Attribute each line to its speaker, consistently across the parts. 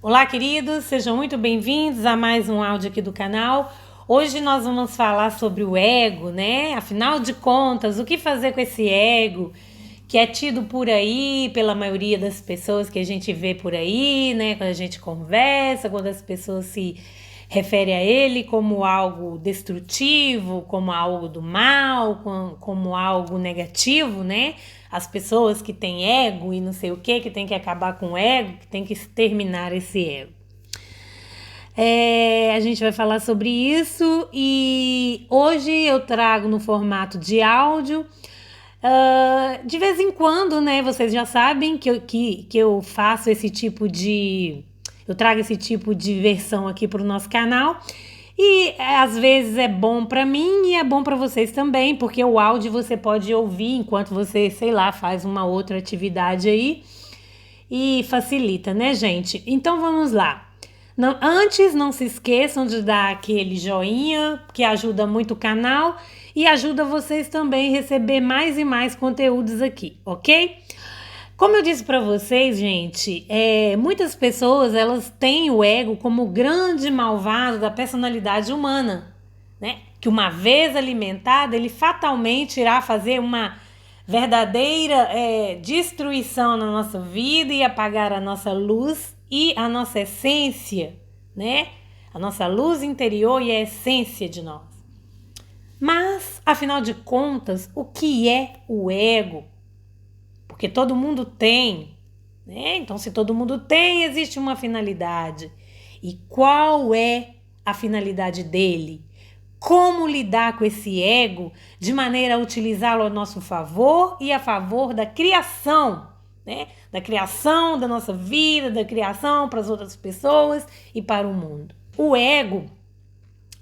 Speaker 1: Olá, queridos, sejam muito bem-vindos a mais um áudio aqui do canal. Hoje nós vamos falar sobre o ego, né? Afinal de contas, o que fazer com esse ego que é tido por aí pela maioria das pessoas que a gente vê por aí, né? Quando a gente conversa, quando as pessoas se referem a ele como algo destrutivo, como algo do mal, como algo negativo, né? As pessoas que têm ego e não sei o que tem que acabar com o ego, que tem que exterminar esse ego. A gente vai falar sobre isso e hoje eu trago no formato de áudio. De vez em quando, né? Vocês já sabem que eu faço esse tipo de... Eu trago esse tipo de versão aqui para o nosso canal. E às vezes é bom para mim e é bom para vocês também, porque o áudio você pode ouvir enquanto você, sei lá, faz uma outra atividade aí e facilita, né, gente? Então vamos lá. Antes, não se esqueçam de dar aquele joinha, que ajuda muito o canal e ajuda vocês também a receber mais e mais conteúdos aqui, ok? Como eu disse para vocês, gente, muitas pessoas elas têm o ego como o grande malvado da personalidade humana, né? Que uma vez alimentado, ele fatalmente irá fazer uma verdadeira destruição na nossa vida e apagar a nossa luz e a nossa essência, né? A nossa luz interior e a essência de nós. Mas, afinal de contas, o que é o ego? Porque todo mundo tem, né? Então, se todo mundo tem, existe uma finalidade. E qual é a finalidade dele? Como lidar com esse ego de maneira a utilizá-lo a nosso favor e a favor da criação, né? Da criação da nossa vida, da criação para as outras pessoas e para o mundo. O ego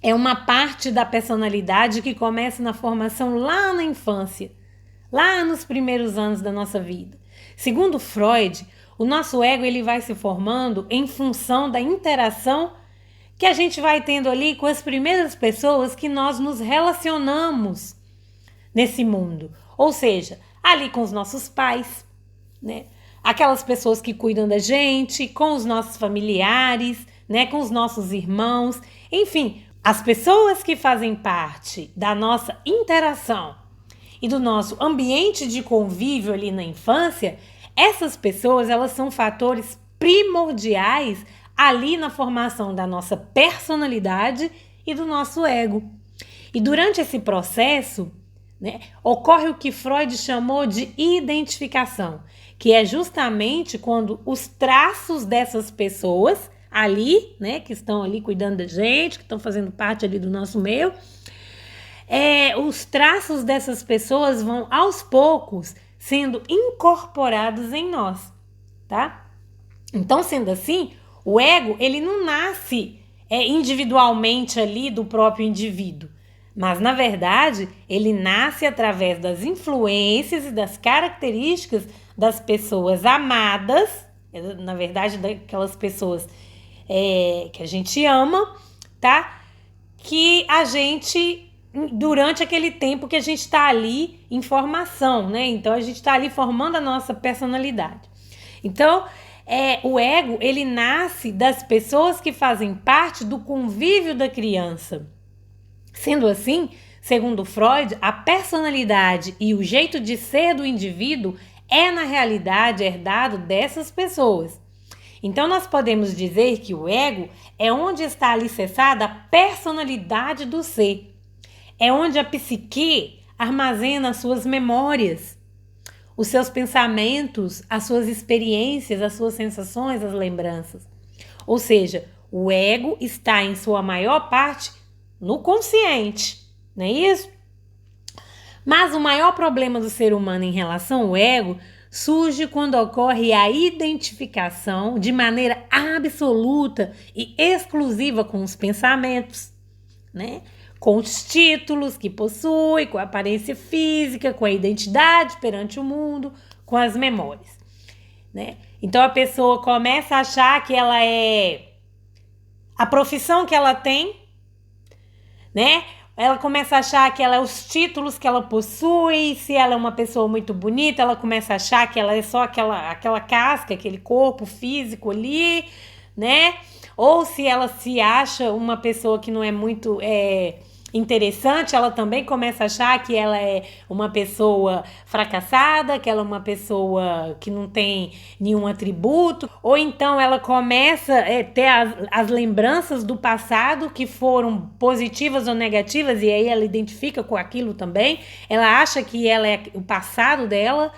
Speaker 1: é uma parte da personalidade que começa na formação lá na infância, lá nos primeiros anos da nossa vida. Segundo Freud, o nosso ego ele vai se formando em função da interação que a gente vai tendo ali com as primeiras pessoas que nós nos relacionamos nesse mundo. Ou seja, ali com os nossos pais, né? Aquelas pessoas que cuidam da gente, com os nossos familiares, né? Com os nossos irmãos, enfim, as pessoas que fazem parte da nossa interação e do nosso ambiente de convívio ali na infância, essas pessoas elas são fatores primordiais ali na formação da nossa personalidade e do nosso ego. E durante esse processo, né, ocorre o que Freud chamou de identificação, que é justamente quando os traços dessas pessoas ali, né, que estão ali cuidando da gente, que estão fazendo parte ali do nosso meio, os traços dessas pessoas vão aos poucos sendo incorporados em nós, tá? Então, sendo assim, o ego ele não nasce individualmente ali do próprio indivíduo, mas na verdade ele nasce através das influências e das características das pessoas amadas, na verdade daquelas pessoas que a gente ama, tá? Que a gente durante aquele tempo que a gente está ali em formação, né? Então a gente está ali formando a nossa personalidade. Então o ego ele nasce das pessoas que fazem parte do convívio da criança. Sendo assim, segundo Freud, a personalidade e o jeito de ser do indivíduo é na realidade herdado dessas pessoas. Então nós podemos dizer que o ego é onde está alicerçada a personalidade do ser. É onde a psique armazena as suas memórias, os seus pensamentos, as suas experiências, as suas sensações, as lembranças. Ou seja, o ego está em sua maior parte no consciente, não é isso? Mas o maior problema do ser humano em relação ao ego surge quando ocorre a identificação de maneira absoluta e exclusiva com os pensamentos, né? Com os títulos que possui, com a aparência física, com a identidade perante o mundo, com as memórias, né? Então a pessoa começa a achar que ela é a profissão que ela tem, né? ela começa a achar que ela é os títulos que ela possui. Se ela é uma pessoa muito bonita, ela começa a achar que ela é só aquela casca, aquele corpo físico ali, né? Ou se ela se acha uma pessoa que não é muito interessante, ela também começa a achar que ela é uma pessoa fracassada, que ela é uma pessoa que não tem nenhum atributo, ou então ela começa a ter as lembranças do passado que foram positivas ou negativas, e aí ela identifica com aquilo também, ela acha que ela é o passado dela,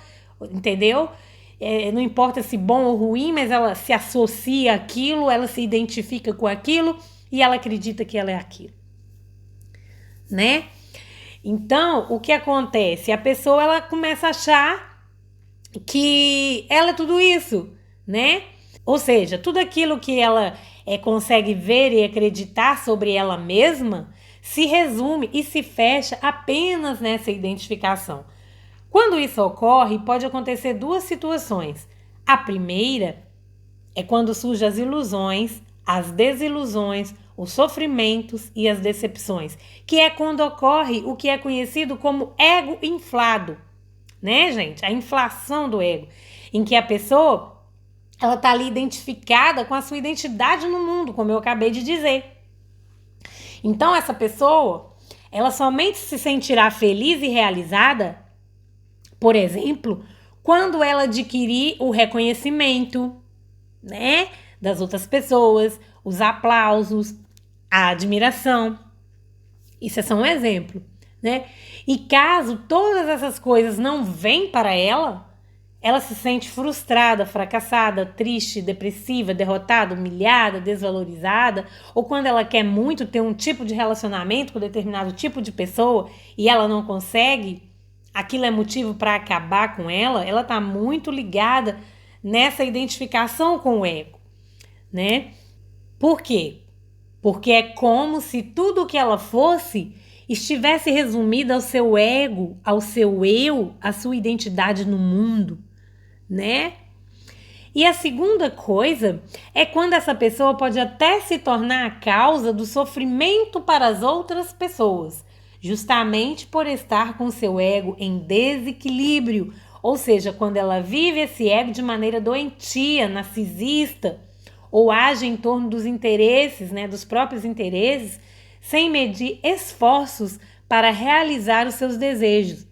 Speaker 1: entendeu? Não importa se bom ou ruim, mas ela se associa àquilo, ela se identifica com aquilo e ela acredita que ela é aquilo, né? Então, o que acontece? A pessoa ela começa a achar que ela é tudo isso, né? Ou seja, tudo aquilo que ela consegue ver e acreditar sobre ela mesma se resume e se fecha apenas nessa identificação. Quando isso ocorre, pode acontecer duas situações. A primeira é quando surgem as ilusões, as desilusões, os sofrimentos e as decepções, que é quando ocorre o que é conhecido como ego inflado, né, gente? A inflação do ego, em que a pessoa ela tá ali identificada com a sua identidade no mundo, como eu acabei de dizer. Então essa pessoa, ela somente se sentirá feliz e realizada, por exemplo, quando ela adquirir o reconhecimento, né, das outras pessoas, os aplausos, a admiração. Isso é só um exemplo, né? E caso todas essas coisas não venham para ela se sente frustrada, fracassada, triste, depressiva, derrotada, humilhada, desvalorizada, ou quando ela quer muito ter um tipo de relacionamento com determinado tipo de pessoa e ela não consegue, aquilo é motivo para acabar com ela está muito ligada nessa identificação com o ego, né? Por quê? Porque é como se tudo o que ela fosse estivesse resumido ao seu ego, ao seu eu, à sua identidade no mundo, né? E a segunda coisa é quando essa pessoa pode até se tornar a causa do sofrimento para as outras pessoas, justamente por estar com seu ego em desequilíbrio, ou seja, quando ela vive esse ego de maneira doentia, narcisista, ou age em torno dos interesses, né, dos próprios interesses, sem medir esforços para realizar os seus desejos,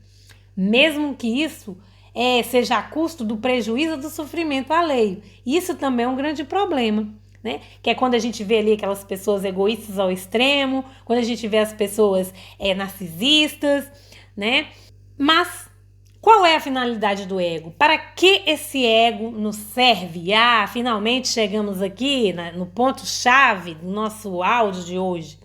Speaker 1: mesmo que isso seja a custo do prejuízo ou do sofrimento alheio. Isso também é um grande problema, né? Que é quando a gente vê ali aquelas pessoas egoístas ao extremo, quando a gente vê as pessoas narcisistas, né? Mas qual é a finalidade do ego? Para que esse ego nos serve? Finalmente chegamos aqui no ponto-chave do nosso áudio de hoje.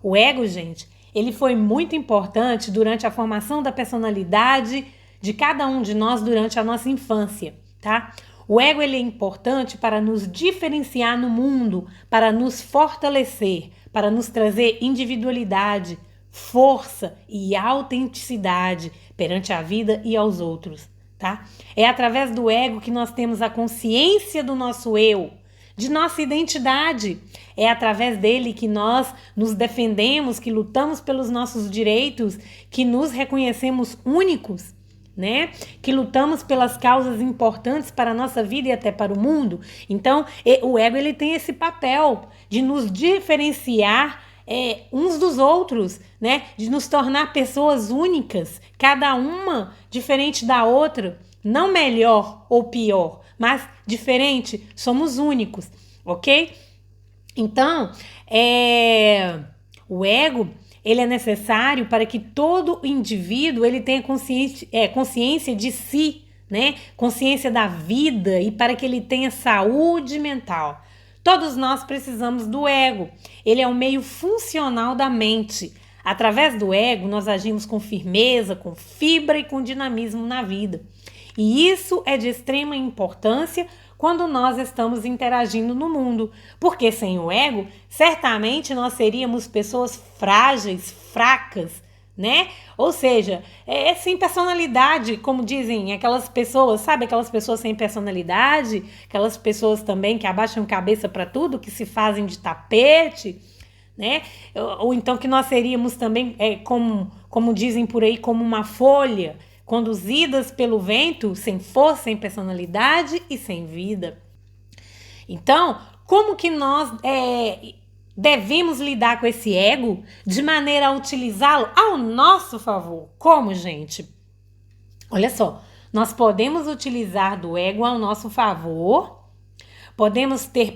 Speaker 1: O ego, gente, ele foi muito importante durante a formação da personalidade de cada um de nós durante a nossa infância, tá? O ego ele é importante para nos diferenciar no mundo, para nos fortalecer, para nos trazer individualidade, força e autenticidade perante a vida e aos outros, tá? É através do ego que nós temos a consciência do nosso eu, de nossa identidade. É através dele que nós nos defendemos, que lutamos pelos nossos direitos, que nos reconhecemos únicos, né? Que lutamos pelas causas importantes para a nossa vida e até para o mundo. Então, o ego ele tem esse papel de nos diferenciar uns dos outros, né? De nos tornar pessoas únicas, cada uma diferente da outra, não melhor ou pior, mas diferente, somos únicos, ok? Então, o ego ele é necessário para que todo indivíduo ele tenha consciência de si, né? Consciência da vida e para que ele tenha saúde mental. Todos nós precisamos do ego. Ele é um meio funcional da mente. Através do ego, nós agimos com firmeza, com fibra e com dinamismo na vida. E isso é de extrema importância quando nós estamos interagindo no mundo, porque sem o ego, certamente nós seríamos pessoas frágeis, fracas, né? Ou seja, sem personalidade, como dizem aquelas pessoas, sabe aquelas pessoas sem personalidade, aquelas pessoas também que abaixam cabeça para tudo, que se fazem de tapete, né? Ou então que nós seríamos também, como dizem por aí, como uma folha, conduzidas pelo vento, sem força, sem personalidade e sem vida. Então, como que nós devemos lidar com esse ego de maneira a utilizá-lo ao nosso favor? Como, gente? Olha só, nós podemos utilizar do ego ao nosso favor, podemos ter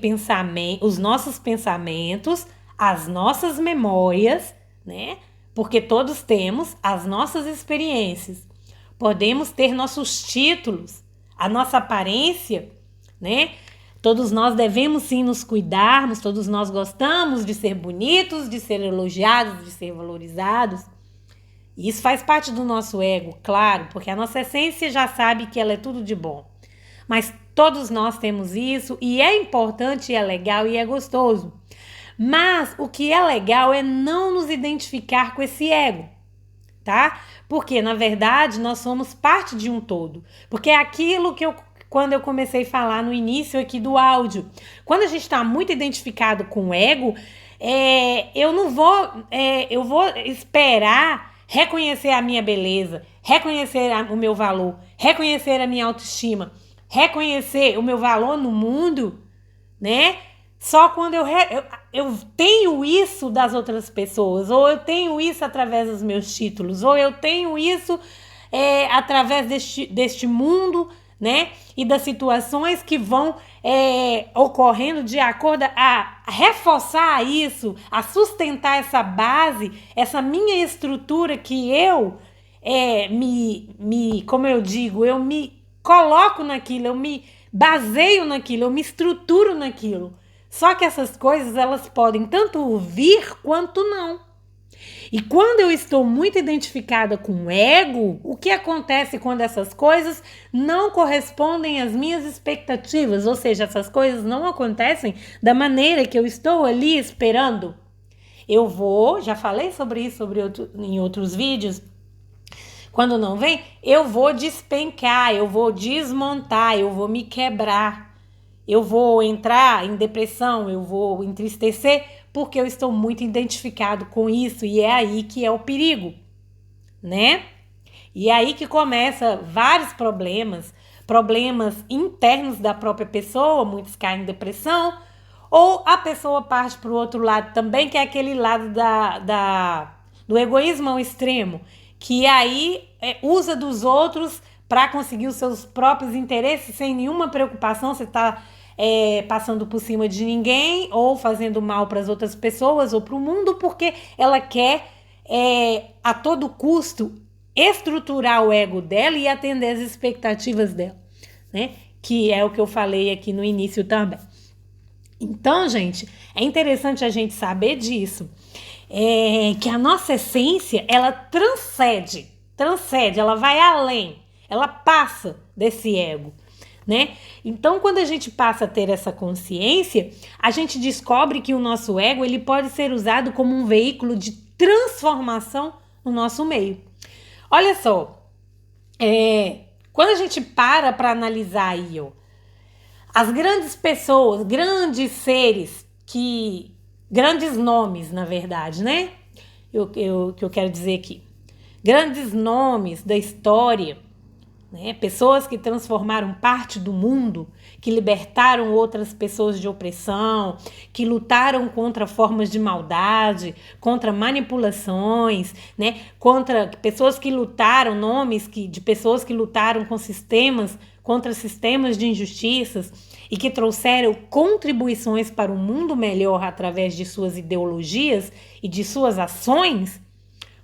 Speaker 1: os nossos pensamentos, as nossas memórias, né? Porque todos temos as nossas experiências. Podemos ter nossos títulos, a nossa aparência, né? Todos nós devemos sim nos cuidarmos, todos nós gostamos de ser bonitos, de ser elogiados, de ser valorizados. E isso faz parte do nosso ego, claro, porque a nossa essência já sabe que ela é tudo de bom. Mas todos nós temos isso e é importante, é legal e é gostoso. Mas o que é legal é não nos identificar com esse ego, tá? Porque, na verdade, nós somos parte de um todo. Porque é aquilo que quando eu comecei a falar no início aqui do áudio. Quando a gente está muito identificado com o ego, eu vou esperar reconhecer a minha beleza, reconhecer o meu valor, reconhecer a minha autoestima, reconhecer o meu valor no mundo, né? Só quando eu tenho isso das outras pessoas, ou eu tenho isso através dos meus títulos, ou eu tenho isso através deste mundo, né? E das situações que vão ocorrendo de acordo a reforçar isso, a sustentar essa base, essa minha estrutura que eu como eu digo, eu me coloco naquilo, eu me baseio naquilo, eu me estruturo naquilo. Só que essas coisas, elas podem tanto vir quanto não. E quando eu estou muito identificada com o ego, o que acontece quando essas coisas não correspondem às minhas expectativas? Ou seja, essas coisas não acontecem da maneira que eu estou ali esperando. Já falei sobre isso em outros vídeos. Quando não vem, eu vou despencar, eu vou desmontar, eu vou me quebrar. Eu vou entrar em depressão, eu vou entristecer, porque eu estou muito identificado com isso e é aí que é o perigo, né? E é aí que começa vários problemas internos da própria pessoa, muitos caem em depressão, ou a pessoa parte para o outro lado também, que é aquele lado do egoísmo ao extremo, que aí usa dos outros para conseguir os seus próprios interesses sem nenhuma preocupação, você está passando por cima de ninguém ou fazendo mal para as outras pessoas ou para o mundo, porque ela quer a todo custo estruturar o ego dela e atender as expectativas dela, né? Que é o que eu falei aqui no início também. Então, gente, é interessante a gente saber disso, que a nossa essência, ela transcende, ela vai além, ela passa desse ego, né? Então, quando a gente passa a ter essa consciência, a gente descobre que o nosso ego, ele pode ser usado como um veículo de transformação no nosso meio. Olha só, quando a gente para analisar aí, as grandes pessoas, grandes seres, grandes nomes, na verdade, né? Que eu quero dizer aqui. Grandes nomes da história, né? Pessoas que transformaram parte do mundo, que libertaram outras pessoas de opressão, que lutaram contra formas de maldade, contra manipulações, né? Contra pessoas que lutaram, de pessoas que lutaram contra sistemas de injustiças e que trouxeram contribuições para um mundo melhor através de suas ideologias e de suas ações,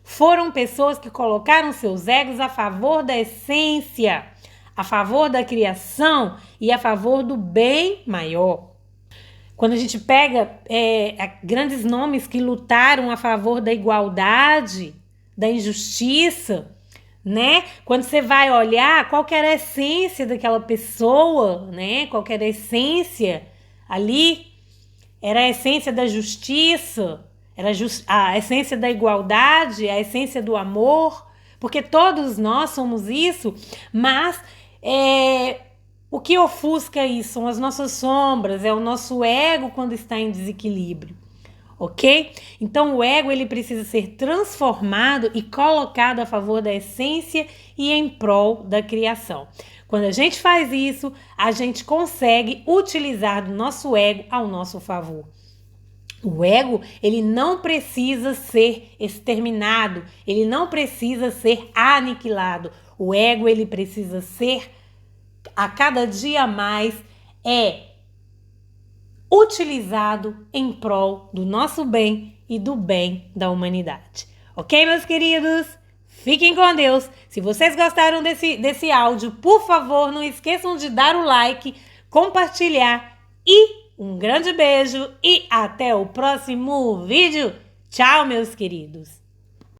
Speaker 1: foram pessoas que colocaram seus egos a favor da essência, a favor da criação e a favor do bem maior. Quando a gente pega grandes nomes que lutaram a favor da igualdade, da injustiça, né? Quando você vai olhar qual que era a essência daquela pessoa, né? Qual que era a essência ali, era a essência da justiça, era a essência da igualdade, a essência do amor, porque todos nós somos isso, mas o que ofusca isso são as nossas sombras, é o nosso ego quando está em desequilíbrio. ok? Então o ego ele precisa ser transformado e colocado a favor da essência e em prol da criação. Quando a gente faz isso, a gente consegue utilizar do nosso ego ao nosso favor. O ego, ele não precisa ser exterminado, ele não precisa ser aniquilado. O ego, ele precisa ser, a cada dia mais, utilizado em prol do nosso bem e do bem da humanidade. Ok, meus queridos? Fiquem com Deus. Se vocês gostaram desse áudio, por favor, não esqueçam de dar o like, compartilhar e um grande beijo e até o próximo vídeo. Tchau, meus queridos!